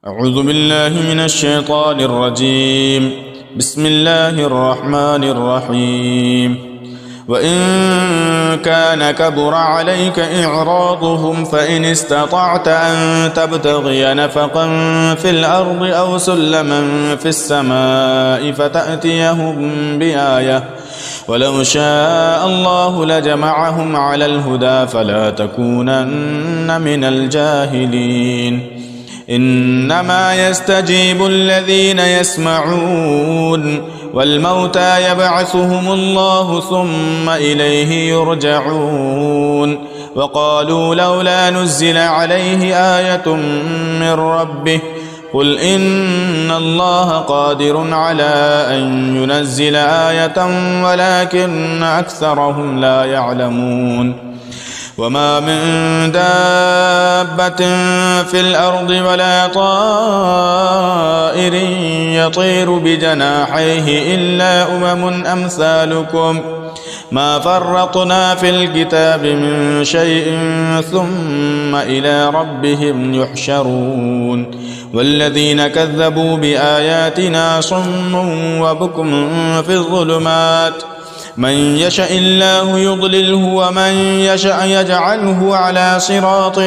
أعوذ بالله من الشيطان الرجيم. بسم الله الرحمن الرحيم. وإن كان كبر عليك إعراضهم فإن استطعت أن تبتغي نفقا في الأرض أو سلما في السماء فتأتيهم بآية ولو شاء الله لجمعهم على الهدى فلا تكونن من الجاهلين. إنما يستجيب الذين يسمعون والموتى يبعثهم الله ثم إليه يرجعون. وقالوا لولا نزل عليه آية من ربه قل إن الله قادر على أن ينزل آية ولكن أكثرهم لا يعلمون. وما من دابة في الأرض ولا طائر يطير بجناحيه إلا أمم أمثالكم ما فرطنا في الكتاب من شيء ثم إلى ربهم يحشرون. والذين كذبوا بآياتنا صم وبكم في الظلمات من يشاء الله يضلله ومن يشاء يجعله على صراط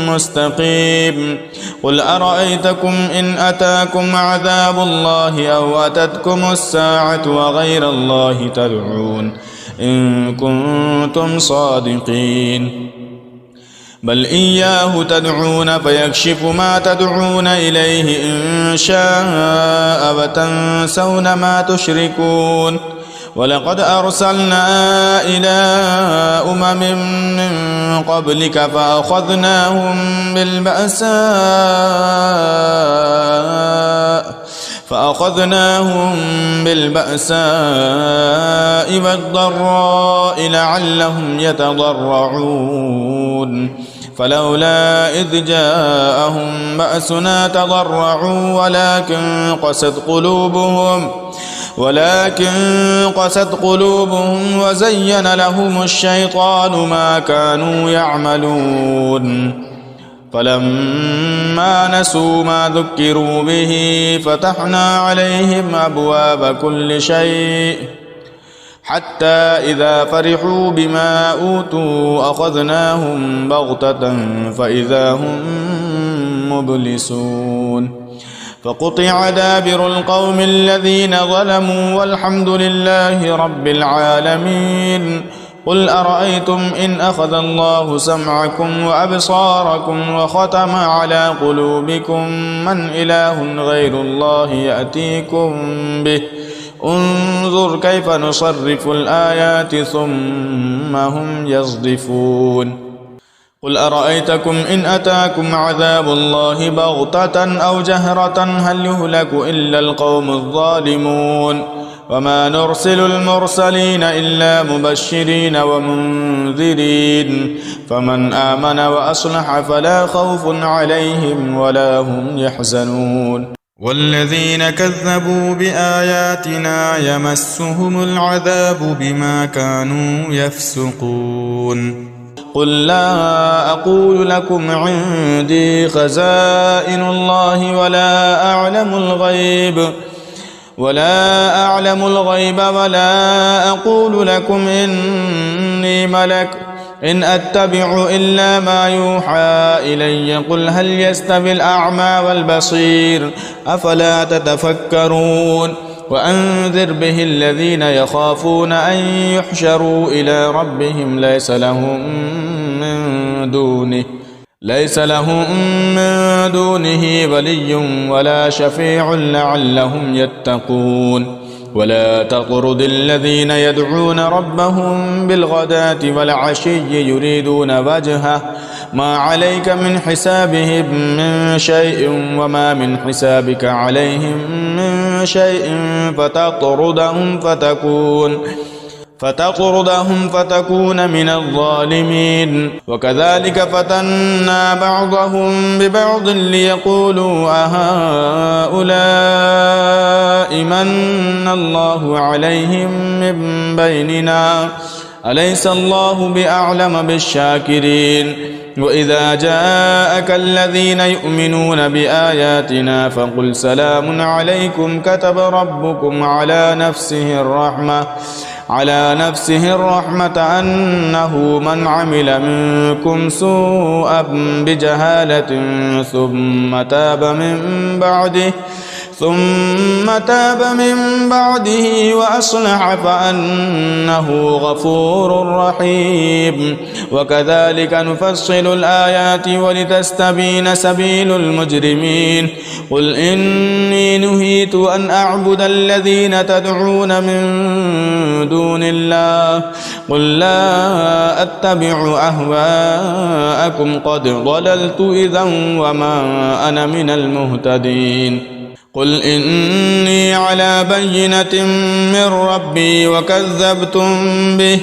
مستقيم. قل أرأيتكم إن أتاكم عذاب الله أو أتتكم الساعة وغير الله تدعون إن كنتم صادقين. بل إياه تدعون فيكشف ما تدعون إليه إن شاء وتنسون ما تشركون. ولقد أرسلنا إلى أمم من قبلك فأخذناهم بالبأساء والضراء لعلهم يتضرعون. فلولا إذ جاءهم بأسنا تضرعوا ولكن قست قلوبهم وزين لهم الشيطان ما كانوا يعملون. فلما نسوا ما ذكروا به فتحنا عليهم أبواب كل شيء حتى إذا فرحوا بما أوتوا أخذناهم بغتة فإذا هم مبلسون. فقطع دابر القوم الذين ظلموا والحمد لله رب العالمين. قل أرأيتم إن أخذ الله سمعكم وأبصاركم وختم على قلوبكم من إله غير الله يأتيكم به انظر كيف نصرف الآيات ثم هم يصدفون. قل أرأيتكم إن أتاكم عذاب الله بغتة أو جهرة هل يهلك إلا القوم الظالمون. وما نرسل المرسلين إلا مبشرين ومنذرين فمن آمن وأصلح فلا خوف عليهم ولا هم يحزنون. والذين كذبوا بآياتنا يمسهم العذاب بما كانوا يفسقون. قل لا أقول لكم عندي خزائن الله ولا أعلم الغيب ولا أقول لكم إني ملك إن أتبع إلا ما يوحى إلي قل هل يستوي الأعمى والبصير أفلا تتفكرون. وأنذر به الذين يخافون أن يحشروا إلى ربهم ليس لهم من دونه ولي ولا شفيع لعلهم يتقون. ولا تطرد الذين يدعون ربهم بالغداة والعشي يريدون وجهه ما عليك من حسابهم من شيء وما من حسابك عليهم من شيء فتطردهم فتكون من الظالمين. وكذلك فتنا بعضهم ببعض ليقولوا أهؤلاء من الله عليهم من بيننا أليس الله بأعلم بالشاكرين. وإذا جاءك الذين يؤمنون بآياتنا فقل سلام عليكم كتب ربكم على نفسه الرحمة أنه من عمل منكم سوءا بجهالة ثم تاب من بعده وأصلح فأنه غفور رحيم. وكذلك نفصل الآيات ولتستبين سبيل المجرمين. قل إني نهيت أن أعبد الذين تدعون من دون الله قل لا أتبع أهواءكم قد ضللت إذا وما أنا من المهتدين. قل إني على بينة من ربي وكذبتم به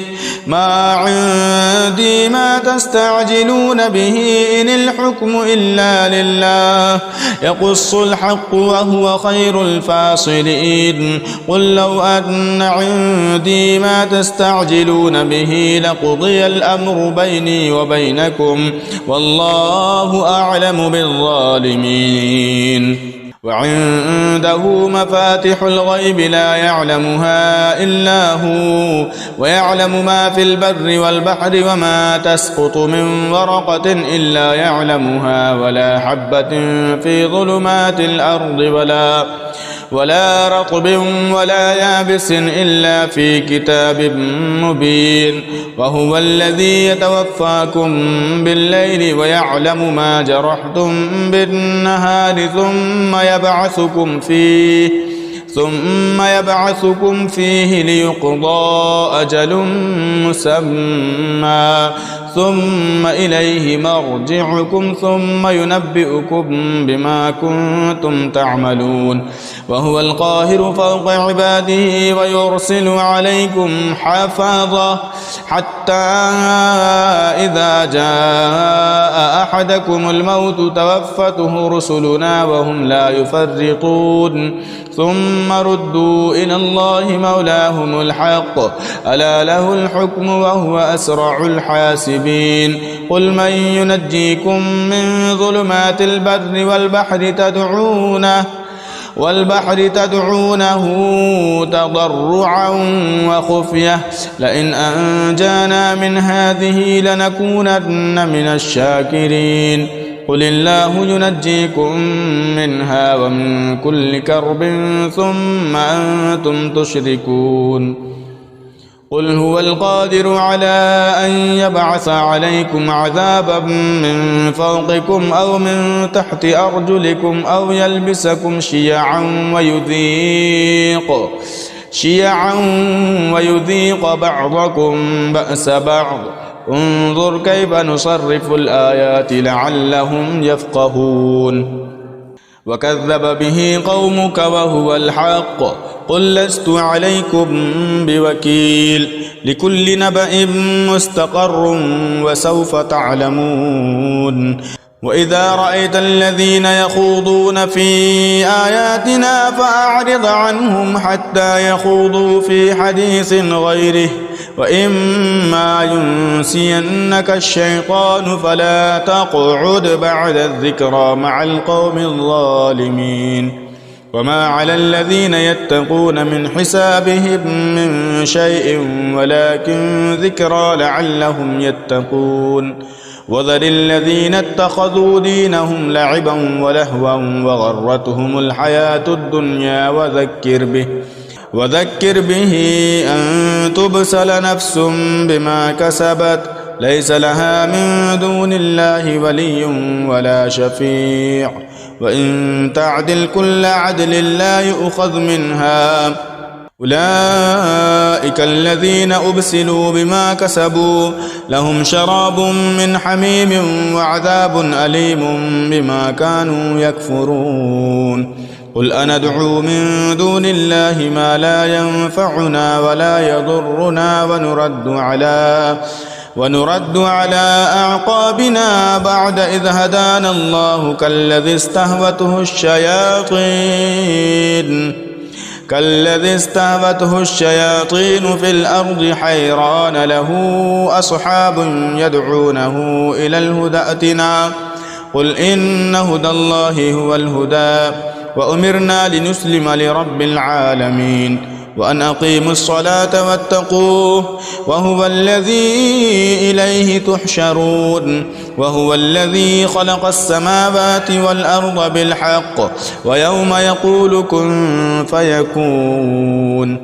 ما عندي ما تستعجلون به إن الحكم إلا لله يقص الحق وهو خير الفاصلين. قل لو أن عندي ما تستعجلون به لقضي الأمر بيني وبينكم والله أعلم بالظالمين. وعنده مفاتح الغيب لا يعلمها إلا هو ويعلم ما في البر والبحر وما تسقط من ورقة إلا يعلمها ولا حبة في ظلمات الأرض ولا رطب ولا يابس إلا في كتاب مبين. وهو الذي يتوفاكم بالليل ويعلم ما جرحتم بالنهار ثم يبعثكم فيه ليقضى أجل مسمى ثم إليه مرجعكم ثم ينبئكم بما كنتم تعملون. وهو القاهر فوق عباده ويرسل عليكم حفظة حتى إذا جاء أحدكم الموت توفته رسلنا وهم لا يفرطون ثم ردوا إلى الله مولاهم الحق ألا له الحكم وهو أسرع الحاسبين. قل من ينجيكم من ظلمات البر والبحر تدعونه تضرعا وخفية لئن أنجانا من هذه لنكونن من الشاكرين. قل الله ينجيكم منها ومن كل كرب ثم أنتم تشركون. قل هو القادر على أن يبعث عليكم عذابا من فوقكم أو من تحت أرجلكم أو يلبسكم شيعا ويذيق بعضكم بأس بعض انظر كيف نصرف الآيات لعلهم يفقهون. وكذب به قومك وهو الحق قل لست عليكم بوكيل لكل نبأ مستقر وسوف تعلمون. وإذا رأيت الذين يخوضون في آياتنا فأعرض عنهم حتى يخوضوا في حديث غيره وإما ينسينك الشيطان فلا تقعد بعد الذكرى مع القوم الظالمين. وما على الذين يتقون من حسابهم من شيء ولكن ذكرى لعلهم يتقون. وذر الذين اتخذوا دينهم لعبا ولهوا وغرتهم الحياة الدنيا وذكر به أن تبسل نفس بما كسبت ليس لها من دون الله ولي ولا شفيع وإن تعدل كل عدل لا يؤخذ منها. أولئك الذين أبسلوا بما كسبوا لهم شراب من حميم وعذاب أليم بما كانوا يكفرون. قل أندعو من دون الله ما لا ينفعنا ولا يضرنا ونرد على أعقابنا بعد إذ هدانا الله كالذي استهوته الشياطين كالذي استهوته الشياطين في الأرض حيران له أصحاب يدعونه إلى الهدى ائتنا قل إن هدى الله هو الهدى وأمرنا لنسلم لرب العالمين وأن أقيموا الصلاة واتقوه وهو الذي إليه تحشرون وهو الذي خلق السماوات والأرض بالحق ويوم يقول كن فيكون